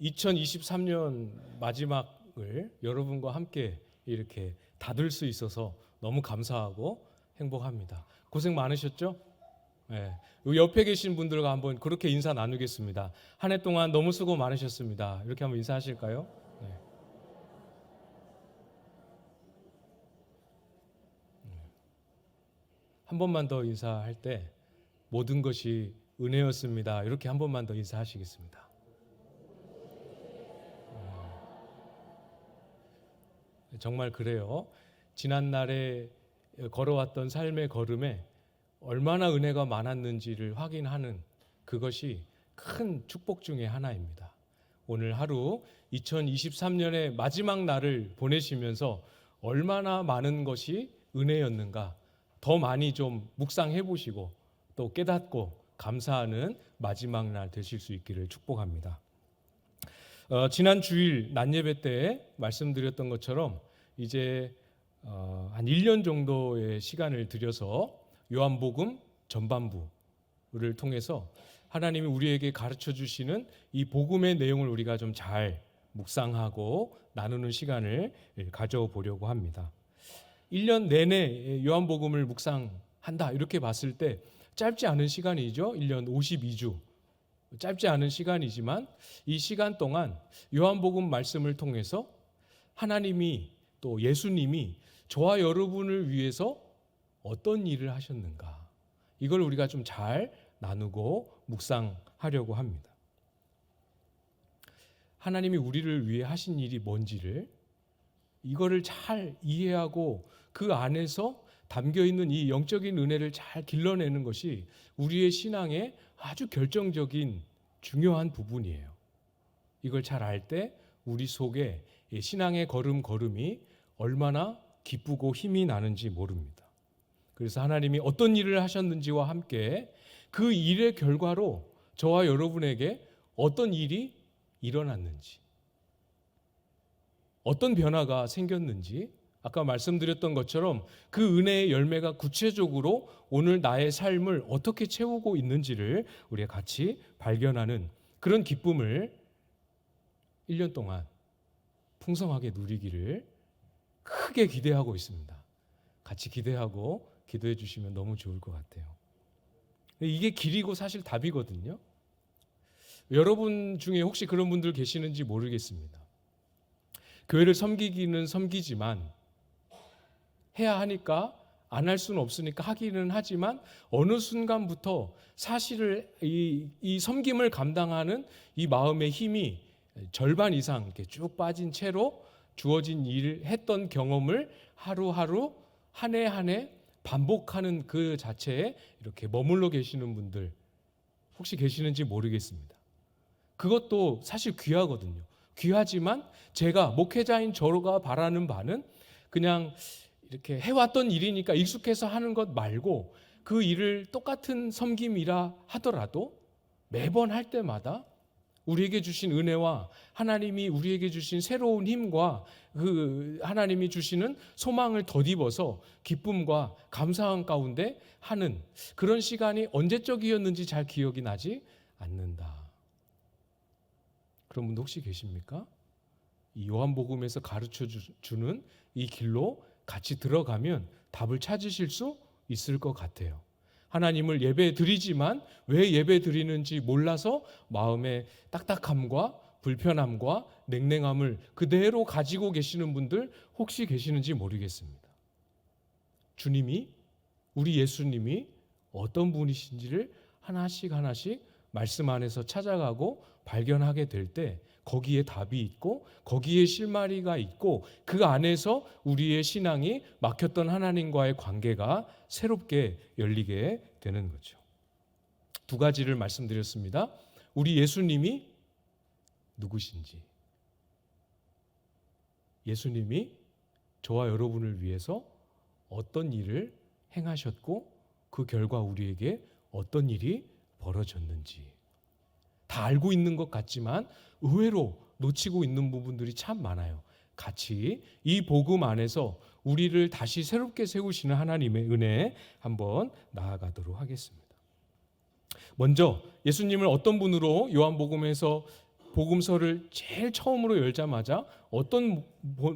2023년 마지막을 여러분과 함께 이렇게 닫을 수 있어서 너무 감사하고 행복합니다. 고생 많으셨죠? 네. 옆에 계신 분들과 한번 그렇게 인사 나누겠습니다. 한 해 동안 너무 수고 많으셨습니다. 이렇게 한번 인사하실까요? 네. 한 번만 더 인사할 때 모든 것이 은혜였습니다. 이렇게 한 번만 더 인사하시겠습니다. 정말 그래요. 지난날에 걸어왔던 삶의 걸음에 얼마나 은혜가 많았는지를 확인하는 그것이 큰 축복 중의 하나입니다. 오늘 하루 2023년의 마지막 날을 보내시면서 얼마나 많은 것이 은혜였는가 더 많이 좀 묵상해 보시고 또 깨닫고 감사하는 마지막 날 되실 수 있기를 축복합니다. 지난 주일 낮 예배 때 말씀드렸던 것처럼 이제 한 1년 정도의 시간을 들여서 요한복음 전반부를 통해서 하나님이 우리에게 가르쳐 주시는 이 복음의 내용을 우리가 좀 잘 묵상하고 나누는 시간을 가져보려고 합니다. 1년 내내 요한복음을 묵상한다 이렇게 봤을 때 짧지 않은 시간이죠. 1년 52주. 짧지 않은 시간이지만 이 시간 동안 요한복음 말씀을 통해서 하나님이 또 예수님이 저와 여러분을 위해서 어떤 일을 하셨는가 이걸 우리가 좀 잘 나누고 묵상하려고 합니다. 하나님이 우리를 위해 하신 일이 뭔지를 이거를 잘 이해하고 그 안에서 담겨있는 이 영적인 은혜를 잘 길러내는 것이 우리의 신앙의 아주 결정적인 중요한 부분이에요. 이걸 잘 알 때 우리 속에 신앙의 걸음걸음이 얼마나 기쁘고 힘이 나는지 모릅니다. 그래서 하나님이 어떤 일을 하셨는지와 함께 그 일의 결과로 저와 여러분에게 어떤 일이 일어났는지, 어떤 변화가 생겼는지 아까 말씀드렸던 것처럼 그 은혜의 열매가 구체적으로 오늘 나의 삶을 어떻게 채우고 있는지를 우리가 같이 발견하는 그런 기쁨을 1년 동안 풍성하게 누리기를 크게 기대하고 있습니다. 같이 기대하고 기도해 주시면 너무 좋을 것 같아요. 이게 길이고 사실 답이거든요. 여러분 중에 혹시 그런 분들 계시는지 모르겠습니다. 교회를 섬기기는 섬기지만 해야 하니까 안 할 수는 없으니까 하기는 하지만 어느 순간부터 사실을 이 섬김을 감당하는 이 마음의 힘이 절반 이상 이렇게 쭉 빠진 채로 주어진 일을 했던 경험을 하루하루 한 해 한 해 반복하는 그 자체에 이렇게 머물러 계시는 분들 혹시 계시는지 모르겠습니다. 그것도 사실 귀하거든요. 귀하지만 제가 목회자인 저가 바라는 바는 그냥 이렇게 해왔던 일이니까 익숙해서 하는 것 말고 그 일을 똑같은 섬김이라 하더라도 매번 할 때마다 우리에게 주신 은혜와 하나님이 우리에게 주신 새로운 힘과 그 하나님이 주시는 소망을 덧입어서 기쁨과 감사함 가운데 하는 그런 시간이 언제적이었는지 잘 기억이 나지 않는다. 그런 분도 혹시 계십니까? 이 요한복음에서 가르쳐 주는 이 길로 같이 들어가면 답을 찾으실 수 있을 것 같아요. 하나님을 예배 드리지만 왜 예배 드리는지 몰라서 마음의 딱딱함과 불편함과 냉랭함을 그대로 가지고 계시는 분들 혹시 계시는지 모르겠습니다. 주님이 우리 예수님이 어떤 분이신지를 하나씩 하나씩 말씀 안에서 찾아가고 발견하게 될 때 거기에 답이 있고 거기에 실마리가 있고 그 안에서 우리의 신앙이 막혔던 하나님과의 관계가 새롭게 열리게 되는 거죠. 두 가지를 말씀드렸습니다. 우리 예수님이 누구신지, 예수님이 저와 여러분을 위해서 어떤 일을 행하셨고 그 결과 우리에게 어떤 일이 벌어졌는지 다 알고 있는 것 같지만 의외로 놓치고 있는 부분들이 참 많아요. 같이 이 복음 안에서 우리를 다시 새롭게 세우시는 하나님의 은혜에 한번 나아가도록 하겠습니다. 먼저 예수님을 어떤 분으로 요한복음에서 복음서를 제일 처음으로 열자마자 어떤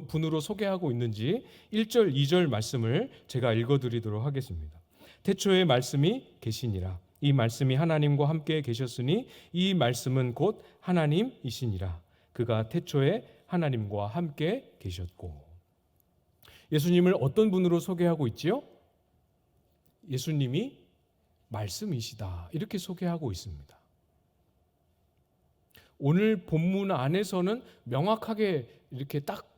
분으로 소개하고 있는지 1절, 2절 말씀을 제가 읽어드리도록 하겠습니다. 태초에 말씀이 계시니라. 이 말씀이 하나님과 함께 계셨으니 이 말씀은 곧 하나님이시니라. 그가 태초에 하나님과 함께 계셨고. 예수님을 어떤 분으로 소개하고 있지요? 예수님이 말씀이시다. 이렇게 소개하고 있습니다. 오늘 본문 안에서는 명확하게 이렇게 딱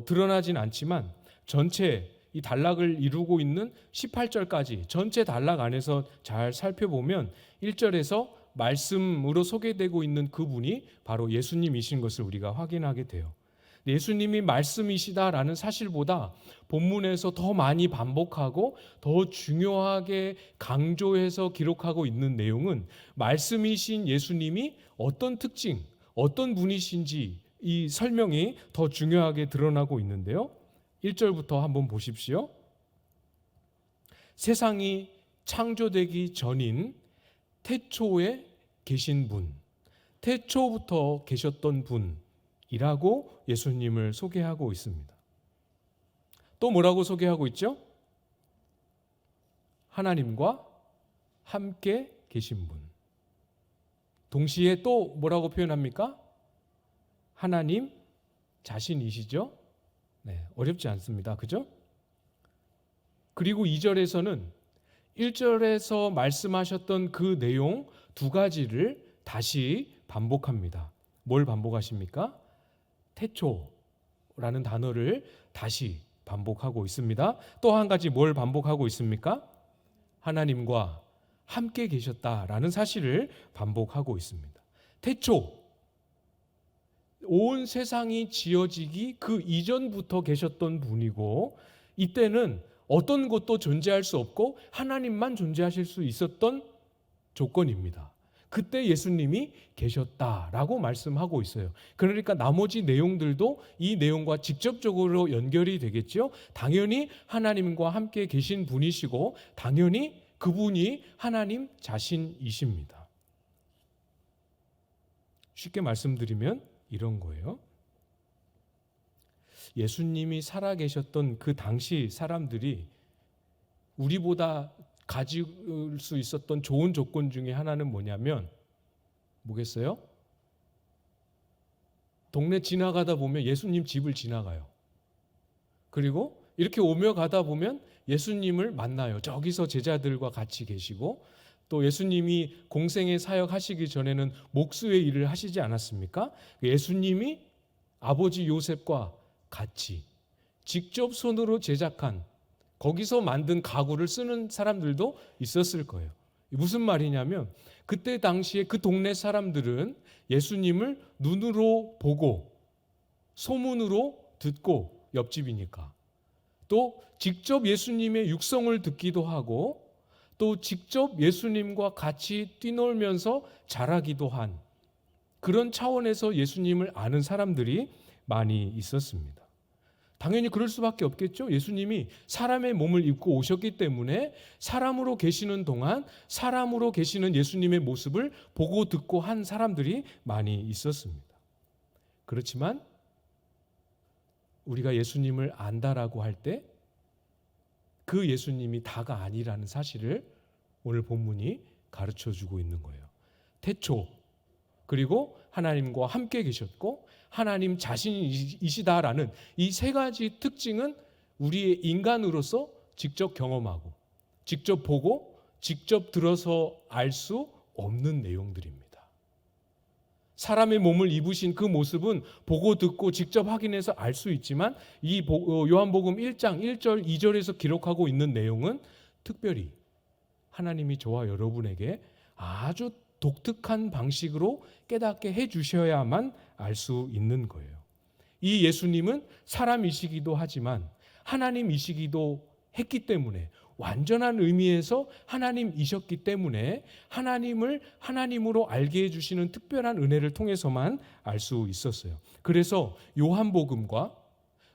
드러나진 않지만 전체 이 단락을 이루고 있는 18절까지 전체 단락 안에서 잘 살펴보면 1절에서 말씀으로 소개되고 있는 그분이 바로 예수님이신 것을 우리가 확인하게 돼요. 예수님이 말씀이시다라는 사실보다 본문에서 더 많이 반복하고 더 중요하게 강조해서 기록하고 있는 내용은 말씀이신 예수님이 어떤 특징, 어떤 분이신지 이 설명이 더 중요하게 드러나고 있는데요. 1절부터 한번 보십시오. 세상이 창조되기 전인 태초에 계신 분, 태초부터 계셨던 분이라고 예수님을 소개하고 있습니다. 또 뭐라고 소개하고 있죠? 하나님과 함께 계신 분. 동시에 또 뭐라고 표현합니까? 하나님 자신이시죠? 네, 어렵지 않습니다. 그죠? 그리고 2절에서는 1절에서 말씀하셨던 그 내용 두 가지를 다시 반복합니다. 뭘 반복하십니까? 태초라는 단어를 다시 반복하고 있습니다. 또 한 가지 뭘 반복하고 있습니까? 하나님과 함께 계셨다라는 사실을 반복하고 있습니다. 태초, 온 세상이 지어지기 그 이전부터 계셨던 분이고 이때는 어떤 것도 존재할 수 없고 하나님만 존재하실 수 있었던 조건입니다. 그때 예수님이 계셨다라고 말씀하고 있어요. 그러니까 나머지 내용들도 이 내용과 직접적으로 연결이 되겠죠. 당연히 하나님과 함께 계신 분이시고 당연히 그분이 하나님 자신이십니다. 쉽게 말씀드리면 이런 거예요. 예수님이 살아계셨던 그 당시 사람들이 우리보다 가질 수 있었던 좋은 조건 중에 하나는 뭐겠어요? 동네 지나가다 보면 예수님 집을 지나가요. 그리고 이렇게 오며 가다 보면 예수님을 만나요. 저기서 제자들과 같이 계시고 또 예수님이 공생의 사역하시기 전에는 목수의 일을 하시지 않았습니까? 예수님이 아버지 요셉과 같이 직접 손으로 제작한 거기서 만든 가구를 쓰는 사람들도 있었을 거예요. 무슨 말이냐면 그때 당시에 그 동네 사람들은 예수님을 눈으로 보고 소문으로 듣고 옆집이니까 또 직접 예수님의 육성을 듣기도 하고 또 직접 예수님과 같이 뛰놀면서 자라기도 한 그런 차원에서 예수님을 아는 사람들이 많이 있었습니다. 당연히 그럴 수밖에 없겠죠. 예수님이 사람의 몸을 입고 오셨기 때문에 사람으로 계시는 동안 사람으로 계시는 예수님의 모습을 보고 듣고 한 사람들이 많이 있었습니다. 그렇지만 우리가 예수님을 안다라고 할 때 그 예수님이 다가 아니라는 사실을 오늘 본문이 가르쳐주고 있는 거예요. 태초, 그리고 하나님과 함께 계셨고 하나님 자신이시다라는 이 세 가지 특징은 우리의 인간으로서 직접 경험하고 직접 보고 직접 들어서 알 수 없는 내용들입니다. 사람의 몸을 입으신 그 모습은 보고 듣고 직접 확인해서 알 수 있지만 이 요한복음 1장 1절 2절에서 기록하고 있는 내용은 특별히 하나님이 저와 여러분에게 아주 독특한 방식으로 깨닫게 해주셔야만 알 수 있는 거예요. 이 예수님은 사람이시기도 하지만 하나님이시기도 했기 때문에 완전한 의미에서 하나님이셨기 때문에 하나님을 하나님으로 알게 해주시는 특별한 은혜를 통해서만 알 수 있었어요. 그래서 요한복음과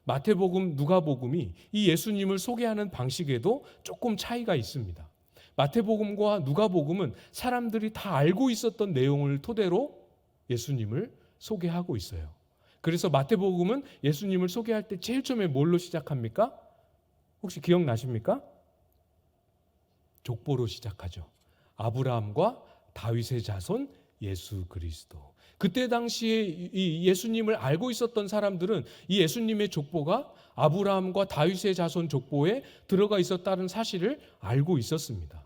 마태복음, 누가복음이 이 예수님을 소개하는 방식에도 조금 차이가 있습니다. 마태복음과 누가복음은 사람들이 다 알고 있었던 내용을 토대로 예수님을 소개하고 있어요. 그래서 마태복음은 예수님을 소개할 때 제일 처음에 뭘로 시작합니까? 혹시 기억나십니까? 족보로 시작하죠. 아브라함과 다윗의 자손 예수 그리스도. 그때 당시에 이 예수님을 알고 있었던 사람들은 이 예수님의 족보가 아브라함과 다윗의 자손 족보에 들어가 있었다는 사실을 알고 있었습니다.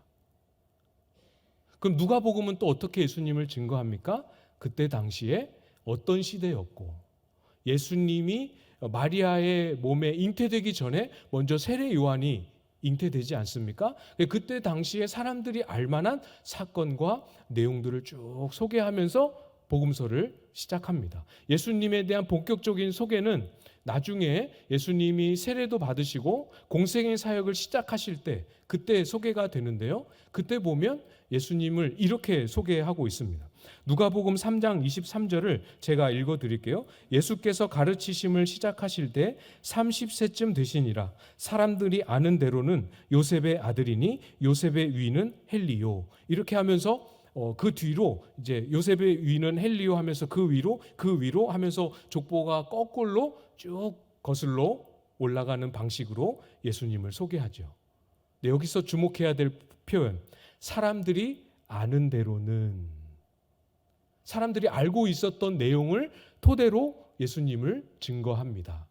그럼 누가복음은 또 어떻게 예수님을 증거합니까? 그때 당시에 어떤 시대였고 예수님이 마리아의 몸에 잉태되기 전에 먼저 세례 요한이 잉태되지 않습니까? 그때 당시에 사람들이 알만한 사건과 내용들을 쭉 소개하면서 복음서를 시작합니다. 예수님에 대한 본격적인 소개는 나중에 예수님이 세례도 받으시고 공생의 사역을 시작하실 때 그때 소개가 되는데요. 그때 보면 예수님을 이렇게 소개하고 있습니다. 누가복음 3장 23절을 제가 읽어드릴게요. 예수께서 가르치심을 시작하실 때 30세쯤 되시니라. 사람들이 아는 대로는 요셉의 아들이니 요셉의 위는 헬리요. 이렇게 하면서 그 뒤로 이제 요셉의 위는 헬리요 하면서 그 위로 하면서 족보가 거꾸로 쭉 거슬러 올라가는 방식으로 예수님을 소개하죠. 네, 여기서 주목해야 될 표현, 사람들이 아는 대로는, 사람들이 알고 있었던 내용을 토대로 예수님을 증거합니다.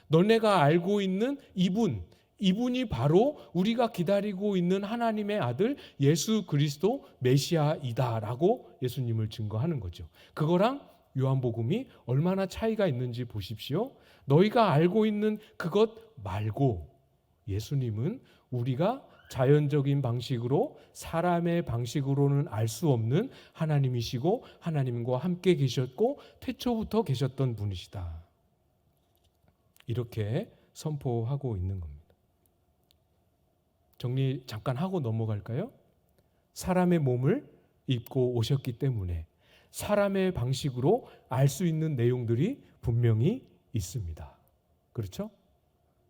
너네가 알고 있는 이분이 바로 우리가 기다리고 있는 하나님의 아들 예수 그리스도 메시아이다라고 예수님을 증거하는 거죠. 그거랑 요한복음이 얼마나 차이가 있는지 보십시오. 너희가 알고 있는 그것 말고 예수님은 우리가 자연적인 방식으로 사람의 방식으로는 알 수 없는 하나님이시고 하나님과 함께 계셨고 태초부터 계셨던 분이시다. 이렇게 선포하고 있는 겁니다. 정리 잠깐 하고 넘어갈까요? 사람의 몸을 입고 오셨기 때문에 사람의 방식으로 알 수 있는 내용들이 분명히 있습니다. 그렇죠?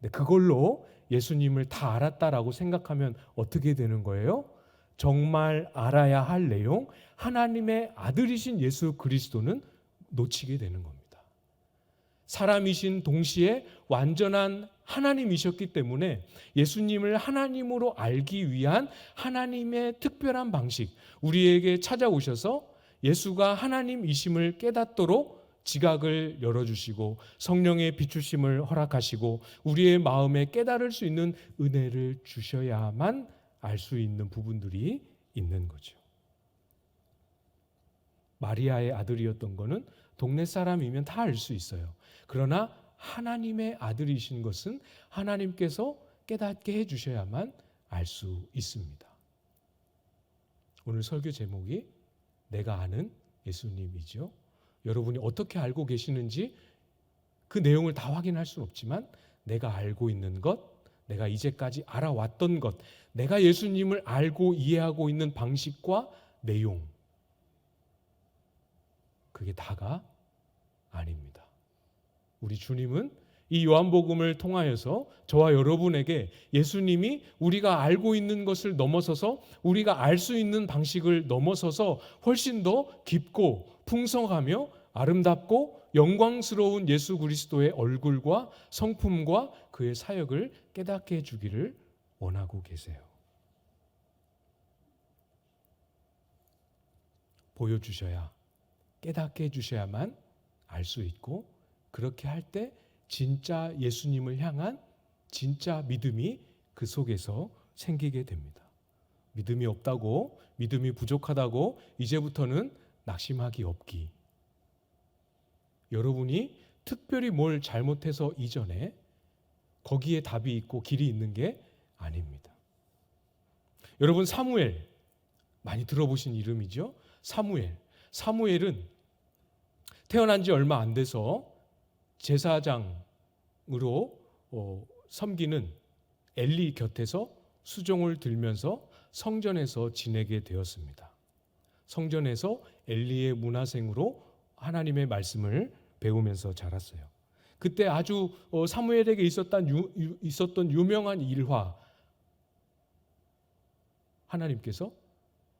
네, 그걸로 예수님을 다 알았다라고 생각하면 어떻게 되는 거예요? 정말 알아야 할 내용, 하나님의 아들이신 예수 그리스도는 놓치게 되는 겁니다. 사람이신 동시에 완전한 하나님이셨기 때문에 예수님을 하나님으로 알기 위한 하나님의 특별한 방식, 우리에게 찾아오셔서 예수가 하나님이심을 깨닫도록 지각을 열어주시고 성령의 비추심을 허락하시고 우리의 마음에 깨달을 수 있는 은혜를 주셔야만 알 수 있는 부분들이 있는 거죠. 마리아의 아들이었던 거는 동네 사람이면 다 알 수 있어요. 그러나 하나님의 아들이신 것은 하나님께서 깨닫게 해주셔야만 알 수 있습니다. 오늘 설교 제목이 내가 아는 예수님이죠. 여러분이 어떻게 알고 계시는지 그 내용을 다 확인할 수는 없지만 내가 알고 있는 것, 내가 이제까지 알아왔던 것, 내가 예수님을 알고 이해하고 있는 방식과 내용, 그게 다가 아닙니다. 우리 주님은 이 요한복음을 통하여서 저와 여러분에게 예수님이 우리가 알고 있는 것을 넘어서서 우리가 알 수 있는 방식을 넘어서서 훨씬 더 깊고 풍성하며 아름답고 영광스러운 예수 그리스도의 얼굴과 성품과 그의 사역을 깨닫게 해주기를 원하고 계세요. 보여주셔야, 깨닫게 해주셔야만 알 수 있고 그렇게 할 때 진짜 예수님을 향한 진짜 믿음이 그 속에서 생기게 됩니다. 믿음이 없다고, 믿음이 부족하다고 이제부터는 낙심하기 없기. 여러분이 특별히 뭘 잘못해서 이전에 거기에 답이 있고 길이 있는 게 아닙니다. 여러분 사무엘 많이 들어보신 이름이죠? 사무엘은 태어난 지 얼마 안 돼서 제사장으로 섬기는 엘리 곁에서 수종을 들면서 성전에서 지내게 되었습니다. 성전에서 엘리의 문화생으로 하나님의 말씀을 배우면서 자랐어요. 그때 아주 사무엘에게 있었던 유명한 일화, 하나님께서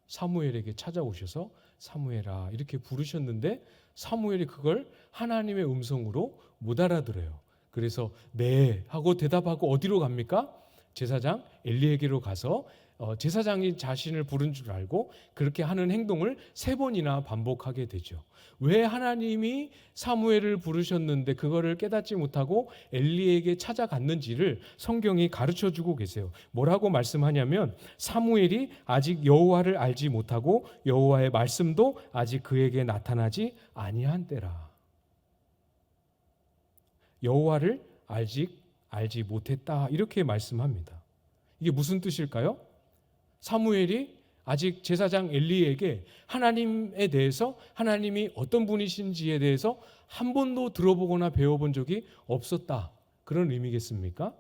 사무엘에게 찾아오셔서 사무엘아 이렇게 부르셨는데 사무엘이 그걸 하나님의 음성으로 못 알아들어요. 그래서 네 하고 대답하고 어디로 갑니까? 제사장 엘리에게로 가서 제사장이 자신을 부른 줄 알고 그렇게 하는 행동을 3번이나 반복하게 되죠. 왜 하나님이 사무엘을 부르셨는데 그거를 깨닫지 못하고 엘리에게 찾아갔는지를 성경이 가르쳐주고 계세요. 뭐라고 말씀하냐면 사무엘이 아직 여호와를 알지 못하고 여호와의 말씀도 아직 그에게 나타나지 아니한 때라. 여호와를 아직 알지 못했다 이렇게 말씀합니다. 이게 무슨 뜻일까요? 사무엘이 아직 제사장 엘리에게 하나님에 대해서 하나님이 어떤 분이신지에 대해서 한 번도 들어보거나 배워본 적이 없었다. 그런 의미겠습니까?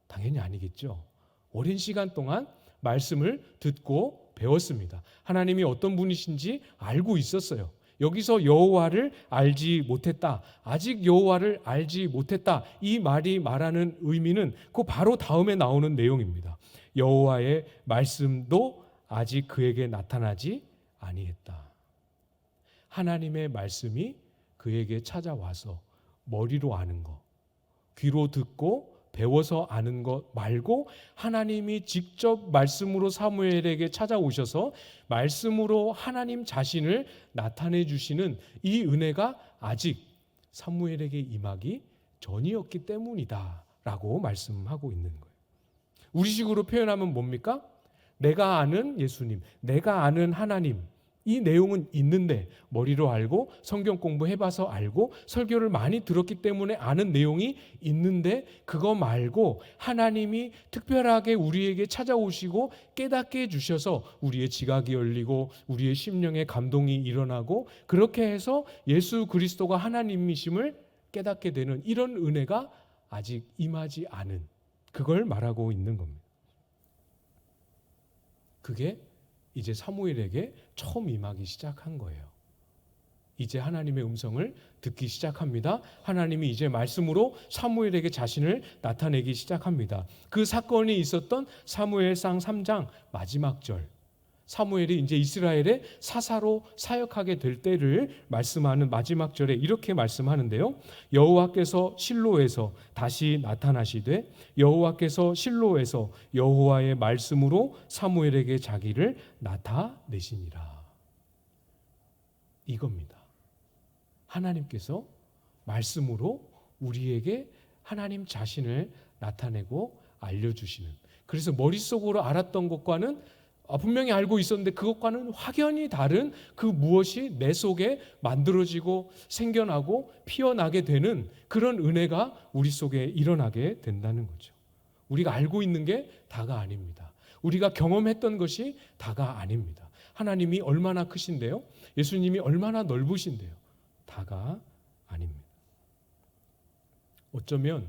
당연히 아니겠죠. 오랜 시간 동안 말씀을 듣고 배웠습니다. 하나님이 어떤 분이신지 알고 있었어요. 여기서 여호와를 알지 못했다. 아직 여호와를 알지 못했다. 이 말이 말하는 의미는 그 바로 다음에 나오는 내용입니다. 여호와의 말씀도 아직 그에게 나타나지 아니했다. 하나님의 말씀이 그에게 찾아와서 머리로 아는 것, 귀로 듣고 배워서 아는 것 말고 하나님이 직접 말씀으로 사무엘에게 찾아오셔서 말씀으로 하나님 자신을 나타내 주시는 이 은혜가 아직 사무엘에게 임하기 전이었기 때문이다 라고 말씀하고 있는 거예요. 우리식으로 표현하면 뭡니까? 내가 아는 예수님, 내가 아는 하나님, 이 내용은 있는데 머리로 알고 성경 공부해봐서 알고 설교를 많이 들었기 때문에 아는 내용이 있는데 그거 말고 하나님이 특별하게 우리에게 찾아오시고 깨닫게 해주셔서 우리의 지각이 열리고 우리의 심령에 감동이 일어나고 그렇게 해서 예수 그리스도가 하나님이심을 깨닫게 되는 이런 은혜가 아직 임하지 않은 그걸 말하고 있는 겁니다. 그게 이제 사무엘에게 처음 임하기 시작한 거예요. 이제 하나님의 음성을 듣기 시작합니다. 하나님이 이제 말씀으로 사무엘에게 자신을 나타내기 시작합니다. 그 사건이 있었던 사무엘상 3장 마지막 절, 사무엘이 이제 이스라엘의 사사로 사역하게 될 때를 말씀하는 마지막 절에 이렇게 말씀하는데요. 여호와께서 실로에서 다시 나타나시되 여호와께서 실로에서 여호와의 말씀으로 사무엘에게 자기를 나타내시니라. 이겁니다. 하나님께서 말씀으로 우리에게 하나님 자신을 나타내고 알려주시는, 그래서 머릿속으로 알았던 것과는 분명히 알고 있었는데 그것과는 확연히 다른 그 무엇이 내 속에 만들어지고 생겨나고 피어나게 되는 그런 은혜가 우리 속에 일어나게 된다는 거죠. 우리가 알고 있는 게 다가 아닙니다. 우리가 경험했던 것이 다가 아닙니다. 하나님이 얼마나 크신데요? 예수님이 얼마나 넓으신데요? 다가 아닙니다. 어쩌면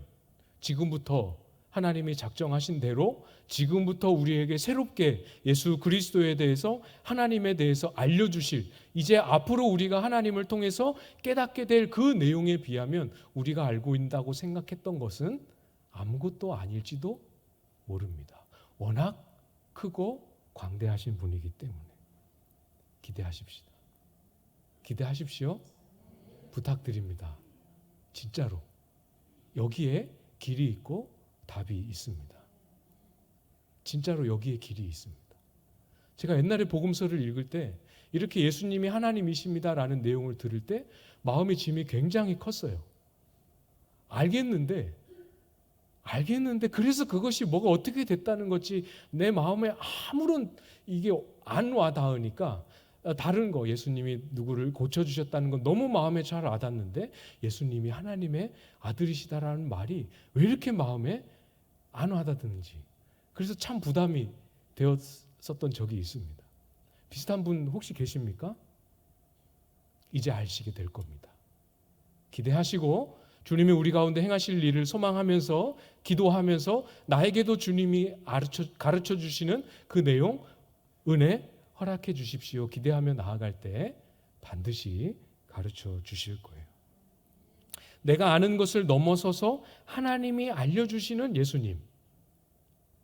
지금부터 하나님이 작정하신 대로 지금부터 우리에게 새롭게 예수 그리스도에 대해서 하나님에 대해서 알려주실, 이제 앞으로 우리가 하나님을 통해서 깨닫게 될 그 내용에 비하면 우리가 알고 있다고 생각했던 것은 아무것도 아닐지도 모릅니다. 워낙 크고 광대하신 분이기 때문에 기대하십시다. 기대하십시오. 부탁드립니다. 진짜로 여기에 길이 있고 답이 있습니다. 진짜로 여기에 길이 있습니다. 제가 옛날에 복음서를 읽을 때 이렇게 예수님이 하나님이십니다라는 내용을 들을 때 마음의 짐이 굉장히 컸어요. 알겠는데 그래서 그것이 뭐가 어떻게 됐다는 것이 내 마음에 아무런 이게 안 와닿으니까 다른 거, 예수님이 누구를 고쳐주셨다는 건 너무 마음에 잘 와닿는데 예수님이 하나님의 아들이시다라는 말이 왜 이렇게 마음에 안 와닿는지, 그래서 참 부담이 되었었던 적이 있습니다. 비슷한 분 혹시 계십니까? 이제 아시게 될 겁니다. 기대하시고 주님이 우리 가운데 행하실 일을 소망하면서 기도하면서 나에게도 주님이 가르쳐 주시는 그 내용, 은혜 허락해 주십시오. 기대하며 나아갈 때 반드시 가르쳐 주실 거예요. 내가 아는 것을 넘어서서 하나님이 알려주시는 예수님.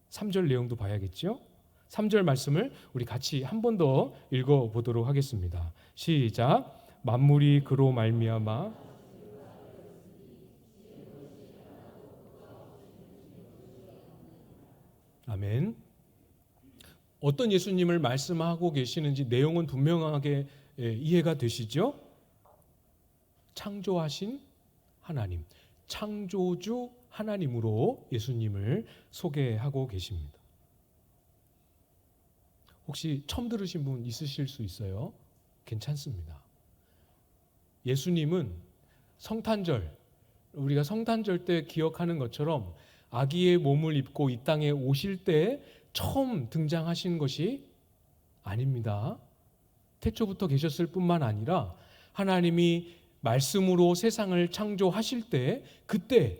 3절 내용도 봐야겠죠? 3절 말씀을 우리 같이 한 번 더 읽어보도록 하겠습니다. 시작. 만물이 그로 말미암아 아멘. 어떤 예수님을 말씀하고 계시는지 내용은 분명하게 이해가 되시죠? 창조하신 하나님, 창조주 하나님으로 예수님을 소개하고 계십니다. 혹시 처음 들으신 분 있으실 수 있어요? 괜찮습니다. 예수님은 성탄절, 우리가 성탄절 때 기억하는 것처럼 아기의 몸을 입고 이 땅에 오실 때 처음 등장하신 것이 아닙니다. 태초부터 계셨을 뿐만 아니라 하나님이 말씀으로 세상을 창조하실 때 그때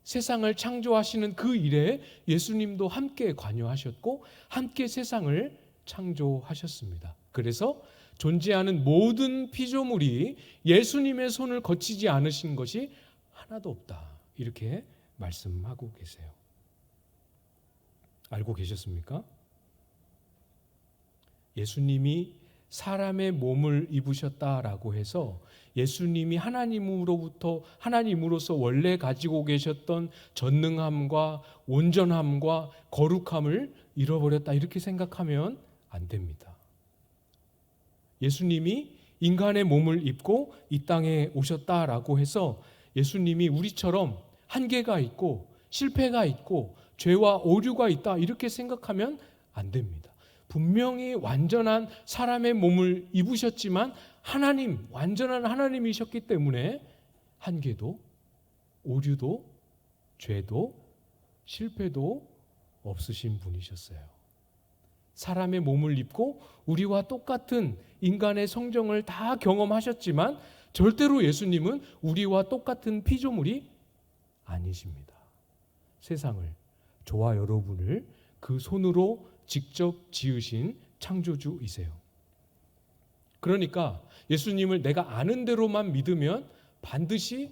세상을 창조하시는 그 일에 예수님도 함께 관여하셨고 함께 세상을 창조하셨습니다. 그래서 존재하는 모든 피조물이 예수님의 손을 거치지 않으신 것이 하나도 없다. 이렇게 말씀하고 계세요. 알고 계셨습니까? 예수님이 사람의 몸을 입으셨다라고 해서 예수님이 하나님으로서 원래 가지고 계셨던 전능함과 온전함과 거룩함을 잃어버렸다 이렇게 생각하면 안 됩니다. 예수님이 인간의 몸을 입고 이 땅에 오셨다라고 해서 예수님이 우리처럼 한계가 있고 실패가 있고 죄와 오류가 있다 이렇게 생각하면 안 됩니다. 분명히 완전한 사람의 몸을 입으셨지만 완전한 하나님이셨기 때문에 한계도 오류도 죄도 실패도 없으신 분이셨어요. 사람의 몸을 입고 우리와 똑같은 인간의 성정을 다 경험하셨지만 절대로 예수님은 우리와 똑같은 피조물이 아니십니다. 세상을, 저와 여러분을 그 손으로 직접 지으신 창조주이세요. 그러니까 예수님을 내가 아는 대로만 믿으면 반드시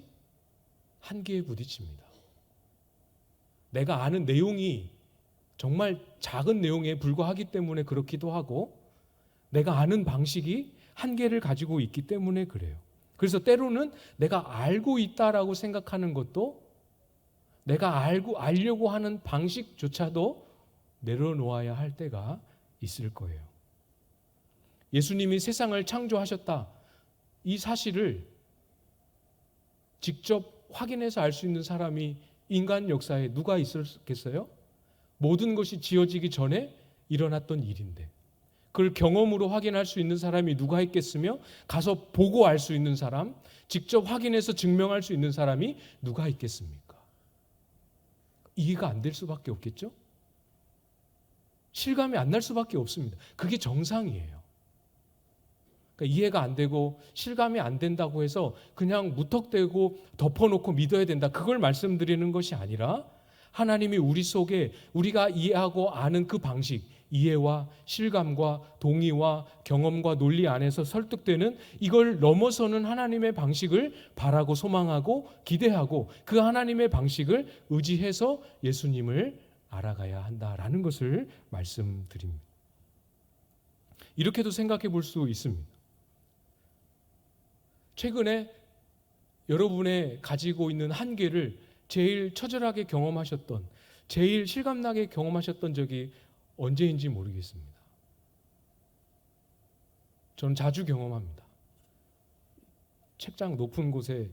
한계에 부딪힙니다. 내가 아는 내용이 정말 작은 내용에 불과하기 때문에 그렇기도 하고 내가 아는 방식이 한계를 가지고 있기 때문에 그래요. 그래서 때로는 내가 알고 있다라고 생각하는 것도 내가 알려고 하는 방식조차도 내려놓아야 할 때가 있을 거예요. 예수님이 세상을 창조하셨다. 이 사실을 직접 확인해서 알 수 있는 사람이 인간 역사에 누가 있었겠어요? 모든 것이 지어지기 전에 일어났던 일인데 그걸 경험으로 확인할 수 있는 사람이 누가 있겠으며 가서 보고 알 수 있는 사람, 직접 확인해서 증명할 수 있는 사람이 누가 있겠습니까? 이해가 안 될 수밖에 없겠죠? 실감이 안 날 수밖에 없습니다. 그게 정상이에요. 그러니까 이해가 안 되고 실감이 안 된다고 해서 그냥 무턱대고 덮어놓고 믿어야 된다. 그걸 말씀드리는 것이 아니라 하나님이 우리 속에 우리가 이해하고 아는 그 방식, 이해와 실감과 동의와 경험과 논리 안에서 설득되는 이걸 넘어서는 하나님의 방식을 바라고 소망하고 기대하고 그 하나님의 방식을 의지해서 예수님을 알아가야 한다라는 것을 말씀드립니다. 이렇게도 생각해 볼 수 있습니다. 최근에 여러분의 가지고 있는 한계를 제일 처절하게 경험하셨던, 제일 실감나게 경험하셨던 적이 언제인지 모르겠습니다. 저는 자주 경험합니다. 책장 높은 곳에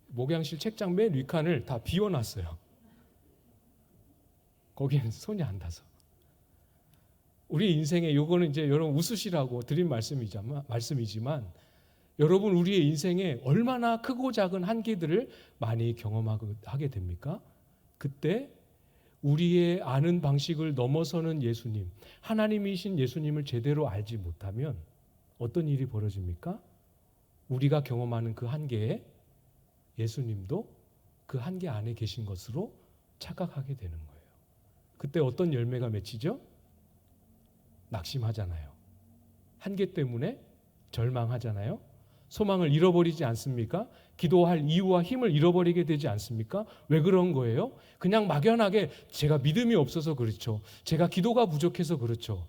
목양실 책장 맨 윗칸을 다 비워놨어요. 거기에는 손이 안 닿아서. 우리 인생에 요거는 이제 여러분 웃으시라고 드린 말씀이지만 여러분 우리의 인생에 얼마나 크고 작은 한계들을 많이 경험하게 됩니까? 그때 우리의 아는 방식을 넘어서는 예수님, 하나님이신 예수님을 제대로 알지 못하면 어떤 일이 벌어집니까? 우리가 경험하는 그 한계에 예수님도 그 한계 안에 계신 것으로 착각하게 되는 거예요. 그때 어떤 열매가 맺히죠? 낙심하잖아요. 한계 때문에 절망하잖아요. 소망을 잃어버리지 않습니까? 기도할 이유와 힘을 잃어버리게 되지 않습니까? 왜 그런 거예요? 그냥 막연하게 제가 믿음이 없어서 그렇죠. 제가 기도가 부족해서 그렇죠.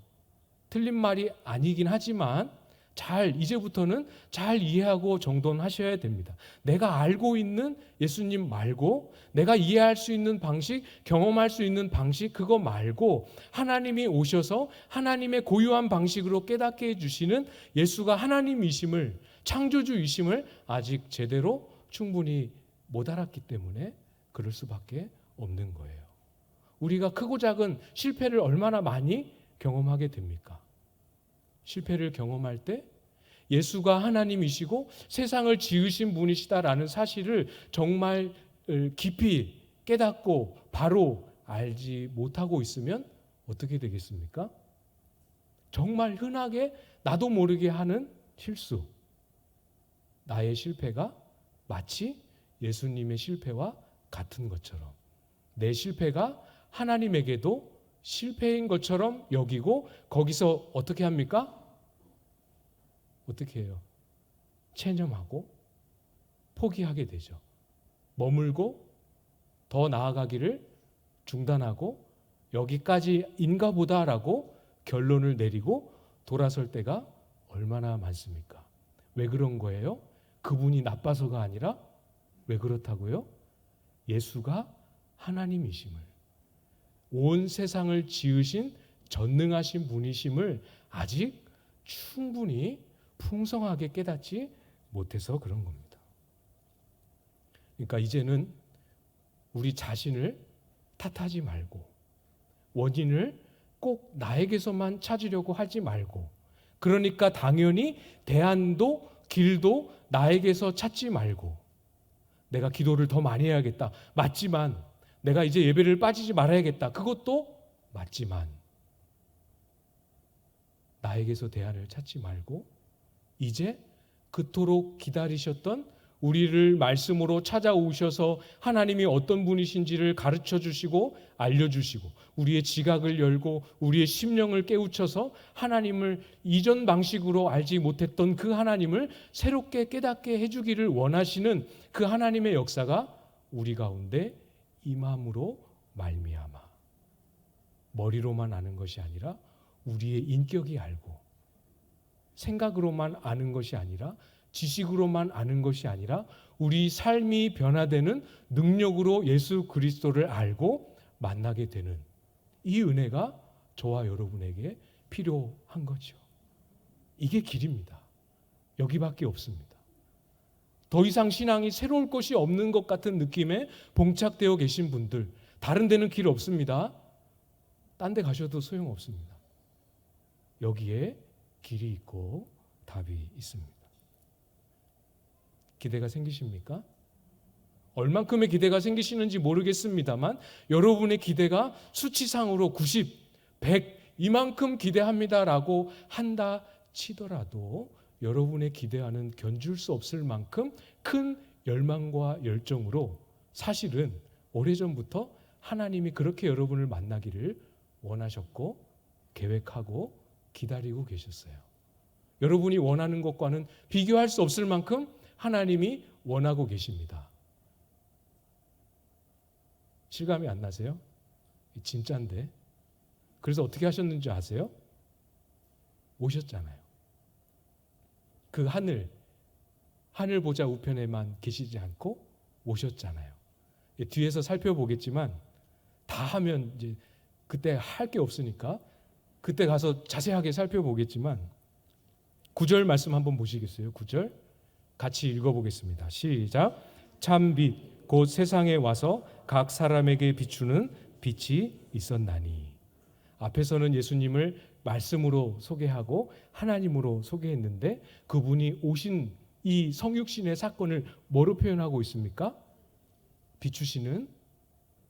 틀린 말이 아니긴 하지만 이제부터는 잘 이해하고 정돈하셔야 됩니다. 내가 알고 있는 예수님 말고, 내가 이해할 수 있는 방식, 경험할 수 있는 방식, 그거 말고 하나님이 오셔서 하나님의 고유한 방식으로 깨닫게 해주시는 예수가 하나님이심을, 창조주이심을 아직 제대로 충분히 못 알았기 때문에 그럴 수밖에 없는 거예요. 우리가 크고 작은 실패를 얼마나 많이 경험하게 됩니까? 실패를 경험할 때 예수가 하나님이시고 세상을 지으신 분이시다라는 사실을 정말 깊이 깨닫고 바로 알지 못하고 있으면 어떻게 되겠습니까? 정말 흔하게 나도 모르게 하는 실수. 나의 실패가 마치 예수님의 실패와 같은 것처럼, 내 실패가 하나님에게도 실패인 것처럼 여기고 거기서 어떻게 합니까? 어떻게 해요? 체념하고 포기하게 되죠. 머물고 더 나아가기를 중단하고 여기까지인가 보다라고 결론을 내리고 돌아설 때가 얼마나 많습니까? 왜 그런 거예요? 그분이 나빠서가 아니라 왜 그렇다고요? 예수가 하나님이심을, 온 세상을 지으신 전능하신 분이심을 아직 충분히 풍성하게 깨닫지 못해서 그런 겁니다. 그러니까 이제는 우리 자신을 탓하지 말고 원인을 꼭 나에게서만 찾으려고 하지 말고, 그러니까 당연히 대안도 길도 나에게서 찾지 말고, 내가 기도를 더 많이 해야겠다. 맞지만 내가 이제 예배를 빠지지 말아야겠다. 그것도 맞지만 나에게서 대안을 찾지 말고 이제 그토록 기다리셨던 우리를 말씀으로 찾아오셔서 하나님이 어떤 분이신지를 가르쳐 주시고 알려주시고 우리의 지각을 열고 우리의 심령을 깨우쳐서 하나님을 이전 방식으로 알지 못했던 그 하나님을 새롭게 깨닫게 해주기를 원하시는 그 하나님의 역사가 우리 가운데 임함으로 말미암아 머리로만 아는 것이 아니라 우리의 인격이 알고 생각으로만 아는 것이 아니라 지식으로만 아는 것이 아니라 우리 삶이 변화되는 능력으로 예수 그리스도를 알고 만나게 되는 이 은혜가 저와 여러분에게 필요한 거죠. 이게 길입니다. 여기밖에 없습니다. 더 이상 신앙이 새로울 것이 없는 것 같은 느낌에 봉착되어 계신 분들, 다른 데는 길 없습니다. 딴 데 가셔도 소용없습니다. 여기에 길이 있고 답이 있습니다. 기대가 생기십니까? 얼만큼의 기대가 생기시는지 모르겠습니다만 여러분의 기대가 수치상으로 90, 100 이만큼 기대합니다라고 한다 치더라도 여러분의 기대와는 견줄 수 없을 만큼 큰 열망과 열정으로 사실은 오래전부터 하나님이 그렇게 여러분을 만나기를 원하셨고 계획하고 기다리고 계셨어요. 여러분이 원하는 것과는 비교할 수 없을 만큼 하나님이 원하고 계십니다. 실감이 안 나세요? 진짜인데. 그래서 어떻게 하셨는지 아세요? 오셨잖아요. 그 하늘 보자 우편에만 계시지 않고 오셨잖아요. 뒤에서 살펴보겠지만 다 하면 이제 그때 할 게 없으니까 그때 가서 자세하게 살펴보겠지만 9절 말씀 한번 보시겠어요? 9절 같이 읽어보겠습니다. 시작. 참 빛 곧 세상에 와서 각 사람에게 비추는 빛이 있었나니. 앞에서는 예수님을 말씀으로 소개하고 하나님으로 소개했는데 그분이 오신 이 성육신의 사건을 뭐로 표현하고 있습니까? 비추시는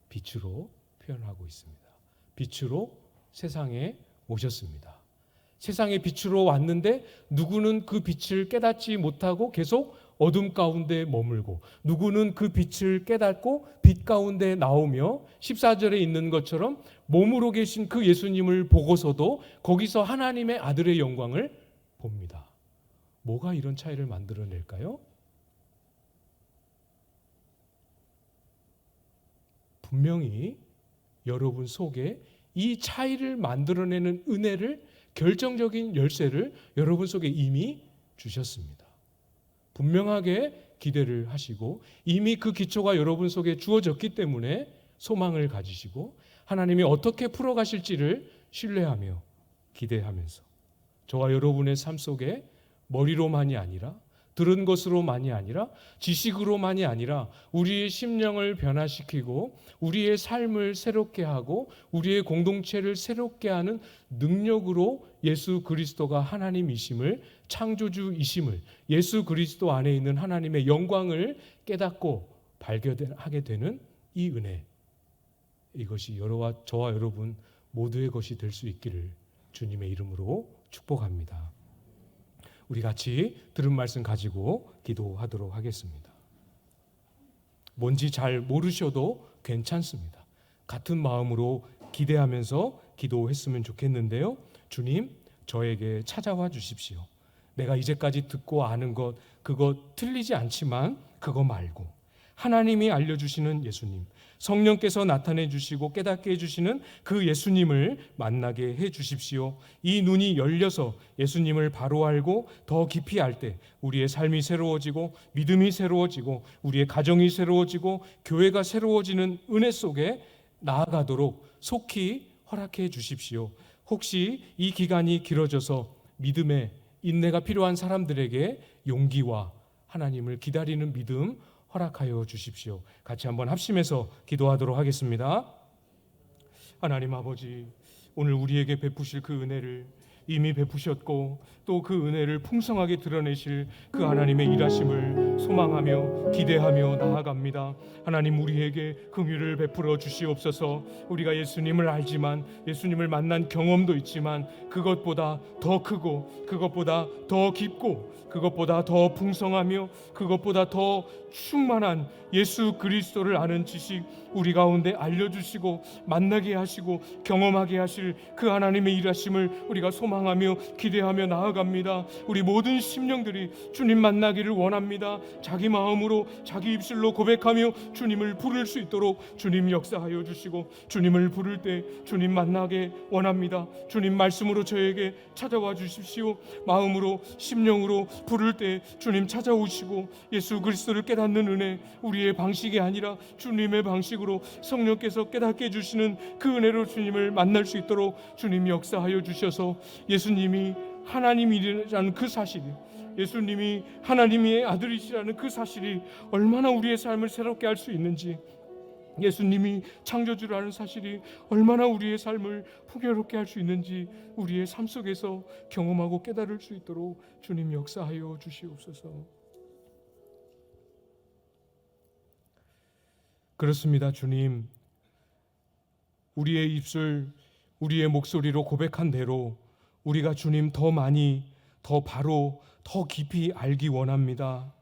빛으로 표현하고 있습니다. 빛으로 세상에 오셨습니다. 세상의 빛으로 왔는데 누구는 그 빛을 깨닫지 못하고 계속 어둠 가운데 머물고 누구는 그 빛을 깨닫고 빛 가운데 나오며 14절에 있는 것처럼 몸으로 계신 그 예수님을 보고서도 거기서 하나님의 아들의 영광을 봅니다. 뭐가 이런 차이를 만들어낼까요? 분명히 여러분 속에 이 차이를 만들어내는 은혜를 결정적인 열쇠를 여러분 속에 이미 주셨습니다. 분명하게 기대를 하시고 이미 그 기초가 여러분 속에 주어졌기 때문에 소망을 가지시고 하나님이 어떻게 풀어가실지를 신뢰하며 기대하면서 저와 여러분의 삶 속에 머리로만이 아니라 들은 것으로만이 아니라 지식으로만이 아니라 우리의 심령을 변화시키고 우리의 삶을 새롭게 하고 우리의 공동체를 새롭게 하는 능력으로 예수 그리스도가 하나님이심을, 창조주이심을, 예수 그리스도 안에 있는 하나님의 영광을 깨닫고 발견하게 되는 이 은혜, 이것이 저와 여러분 모두의 것이 될 수 있기를 주님의 이름으로 축복합니다. 우리 같이 들은 말씀 가지고 기도하도록 하겠습니다. 뭔지 잘 모르셔도 괜찮습니다. 같은 마음으로 기대하면서 기도했으면 좋겠는데요. 주님, 저에게 찾아와 주십시오. 내가 이제까지 듣고 아는 것, 그거 틀리지 않지만 그거 말고 하나님이 알려주시는 예수님, 성령께서 나타내 주시고 깨닫게 해주시는 그 예수님을 만나게 해주십시오. 이 눈이 열려서 예수님을 바로 알고 더 깊이 알 때 우리의 삶이 새로워지고 믿음이 새로워지고 우리의 가정이 새로워지고 교회가 새로워지는 은혜 속에 나아가도록 속히 허락해 주십시오. 혹시 이 기간이 길어져서 믿음의 인내가 필요한 사람들에게 용기와 하나님을 기다리는 믿음 허락하여 주십시오. 같이 한번 합심해서 기도하도록 하겠습니다. 하나님 아버지, 오늘 우리에게 베푸실 그 은혜를 이미 베푸셨고 또 그 은혜를 풍성하게 드러내실 그 하나님의 일하심을 소망하며 기대하며 나아갑니다. 하나님, 우리에게 긍휼을 베풀어 주시옵소서. 우리가 예수님을 알지만 예수님을 만난 경험도 있지만 그것보다 더 크고 그것보다 더 깊고 그것보다 더 풍성하며 그것보다 더 충만한 예수 그리스도를 아는 지식 우리 가운데 알려주시고 만나게 하시고 경험하게 하실 그 하나님의 일하심을 우리가 소망하며 기대하며 나아갑니다. 우리 모든 심령들이 주님 만나기를 원합니다. 자기 마음으로 자기 입술로 고백하며 주님을 부를 수 있도록 주님 역사하여 주시고 주님을 부를 때 주님 만나게 원합니다. 주님 말씀으로 저에게 찾아와 주십시오. 마음으로 심령으로 부를 때 주님 찾아오시고 예수 그리스도를 깨닫는 은혜, 우리의 방식이 아니라 주님의 방식으로 성령께서 깨닫게 해주시는 그 은혜로 주님을 만날 수 있도록 주님 역사하여 주셔서 예수님이 하나님이라는 그 사실이, 예수님이 하나님의 아들이시라는 그 사실이 얼마나 우리의 삶을 새롭게 할 수 있는지, 예수님이 창조주라는 사실이 얼마나 우리의 삶을 풍요롭게 할 수 있는지 우리의 삶 속에서 경험하고 깨달을 수 있도록 주님 역사하여 주시옵소서. 그렇습니다. 주님, 우리의 입술, 우리의 목소리로 고백한 대로 우리가 주님 더 많이, 더 바로, 더 깊이 알기 원합니다.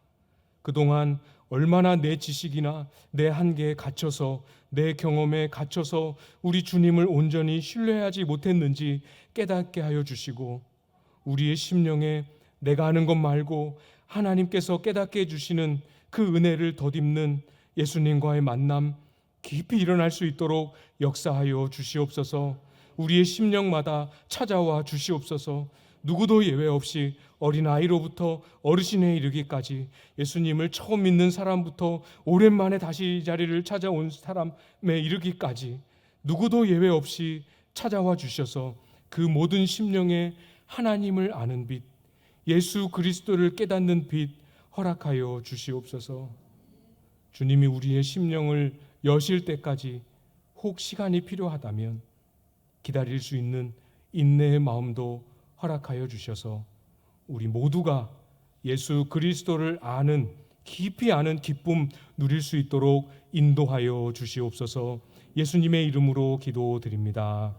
그동안 얼마나 내 지식이나 내 한계에 갇혀서, 내 경험에 갇혀서 우리 주님을 온전히 신뢰하지 못했는지 깨닫게 하여 주시고, 우리의 심령에 내가 아는 것 말고 하나님께서 깨닫게 해주시는 그 은혜를 덧입는 예수님과의 만남 깊이 일어날 수 있도록 역사하여 주시옵소서. 우리의 심령마다 찾아와 주시옵소서. 누구도 예외 없이 어린아이로부터 어르신에 이르기까지, 예수님을 처음 믿는 사람부터 오랜만에 다시 이 자리를 찾아온 사람에 이르기까지 누구도 예외 없이 찾아와 주셔서 그 모든 심령에 하나님을 아는 빛, 예수 그리스도를 깨닫는 빛 허락하여 주시옵소서. 주님이 우리의 심령을 여실 때까지 혹 시간이 필요하다면 기다릴 수 있는 인내의 마음도 허락하여 주셔서 우리 모두가 예수 그리스도를 아는, 깊이 아는 기쁨 누릴 수 있도록 인도하여 주시옵소서. 예수님의 이름으로 기도드립니다.